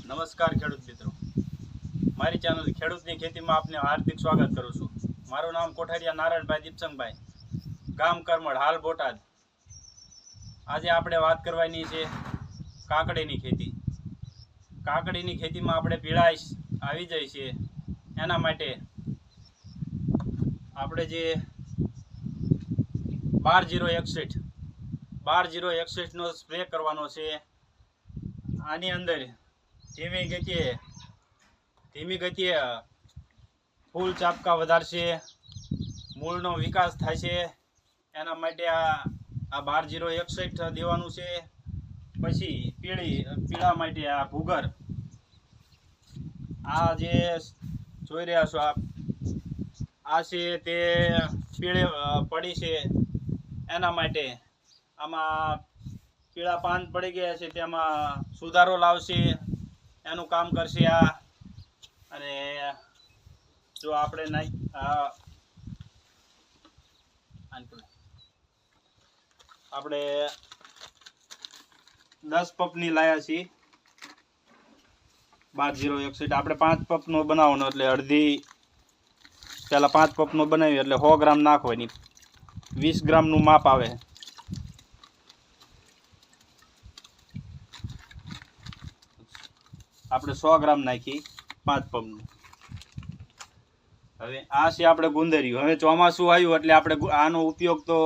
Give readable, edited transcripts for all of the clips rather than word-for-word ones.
નમસ્કાર ખેડૂત મિત્રો, મારી ચેનલ ખેડૂતની ખેતીમાં આપને હાર્દિક સ્વાગત કરું છું। મારું નામ કોઠારિયા નારાયણભાઈ દીપસંગભાઈ, ગામ કરમડ, હાલ બોટાદ। આજે આપણે વાત કરવાની છે કાકડીની ખેતી। કાકડીની ખેતીમાં આપણે પીળાશ આવી જાય છે, એના માટે આપણે જે 12-061 નો સ્પ્રે કરવાનો છે। આની અંદર ધીમી ગતિએ ફૂલ ચાપકા વધારશે, મૂળનો વિકાસ થાય છે, એના માટે આ 12-061 દેવાનું છે। પછી પીળા માટે આ ભૂગર, આ જે જોઈ રહ્યા છો આ છે તે પીળે પડી છે, એના માટે આમાં પીળા પાન પડી ગયા છે, તેમાં સુધારો લાવશે, એનું કામ કરશે આ। અને જો આપણે આપણે 10 પપની લાયા છીએ 12-061। આપણે 5 પપનો બનાવવાનો, એટલે અડધી પહેલાં 5 પપનો બનાવીએ એટલે 100 ગ્રામ નાખવાની, 20 ગ્રામનું માપ આવે। આપણે 100 ગ્રામ નાખી 5 પપનું। હવે આ છે આપણે ગુંદરિયું। હવે ચોમાસું આવ્યું એટલે આપણે આનો ઉપયોગ તો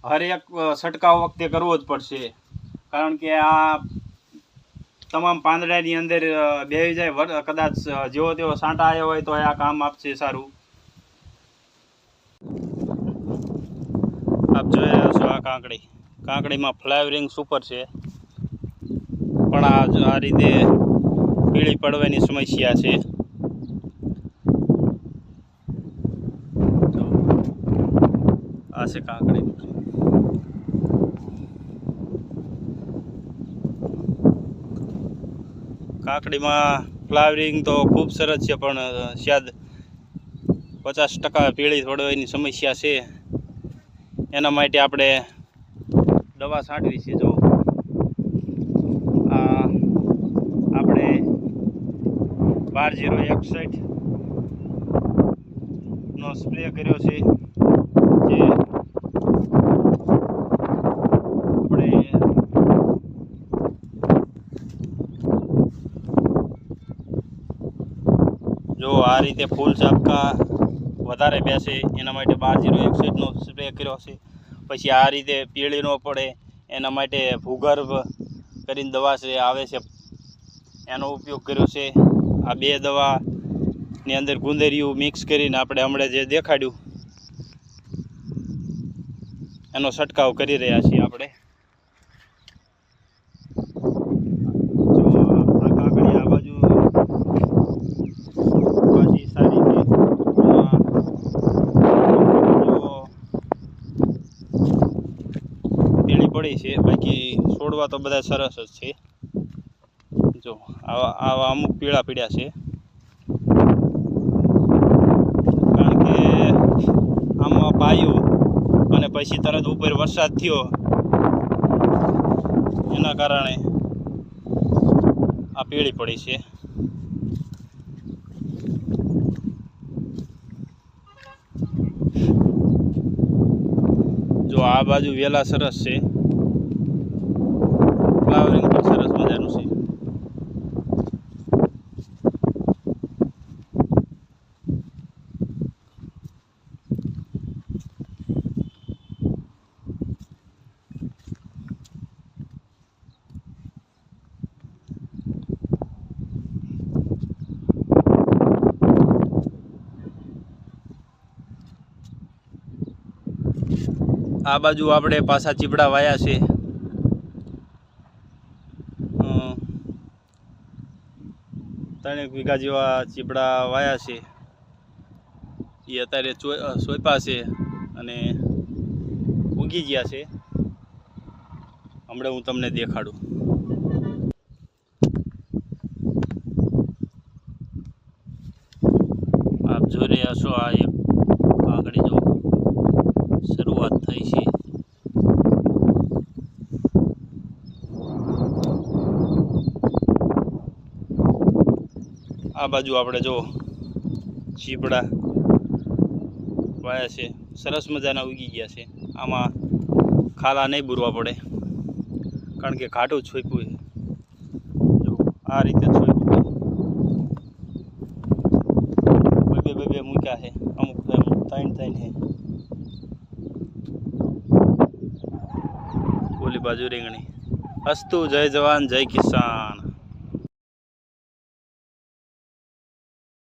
હરેક છંટકાવ વખતે કરવો જ પડશે, કારણ કે આ તમામ પાંદડાની અંદર બેસી જાય, કદાચ જેવો તેવો સાંટા આવ્યો હોય તો આ કામ આપશે સારું। આપ જોઈ રહ્યા છો આ કાંકડીમાં ફ્લાવરિંગ સુપર છે, પણ આ રીતે પીળી પડવાની સમસ્યા છે। આ છે કાંકડી। કાકડીમાં ફ્લાવરિંગ તો ખૂબ સરસ છે, પણ શાયદ 50% પીળી પડવાની સમસ્યા છે, એના માટે આપણે દવા છાંટવી છે। જો આ આપણે 12-061 નો સ્પ્રે કર્યો છે, જે આપણે જો આ રીતે ફૂલ ચાપકા વધારે બેસે એના માટે 12-061 નો સ્પ્રે કર્યો છે। પછી આ રીતે પીળી ન પડે એના માટે ભૂગર્ભ કરીને દવા છે આવે છે, એનો ઉપયોગ કર્યો છે। આ બે દવાની અંદર ગુંદરિયું મિક્સ કરીને આપણે હમણાં જે દેખાડ્યું એનો છંટકાવ કરી રહ્યા છીએ આપણે। જો આ કાકડી આ બાજુ પાછી સારી છે, પીળી પડી છે, બાકી છોડવા તો બધા સરસ જ છે। જો આવા અમુક પીળા પીળ્યા છે, કારણ કે આમાં પાયું અને પછી તરત ઉપર વરસાદ થયો એના કારણે આ પીળી પડી છે। જો આ બાજુ વેલા સરસ છે, ફ્લાવરિંગ પણ સરસ મજાનું છે। આ બાજુ આપણે પાછા ચીપડા વાયા છે, 3 વીઘા જેવા ચીપડા વાયા છે, એ અત્યારે સોંપ્યા છે અને ઉગી ગયા છે। હમણાં હું તમને દેખાડું। આપ જોઈ રહ્યા છો આ એક કાકડી જો શરૂઆત થઈ છે। આ બાજુ આપણે જો ચીપડા વાયા છે, સરસ મજાના ઉગી ગયા છે. આમાં ખાલા નહીં બુરવા પડે કારણ કે ઘાટું છોપ્યું છે. જો આ રીતે છોપ્યું બે મૂક્યા છે, અમુક તો ત્રણ છે. ઓલી બાજુ રીંગણી. અસ્તુ જય જવાન જય કિસાન.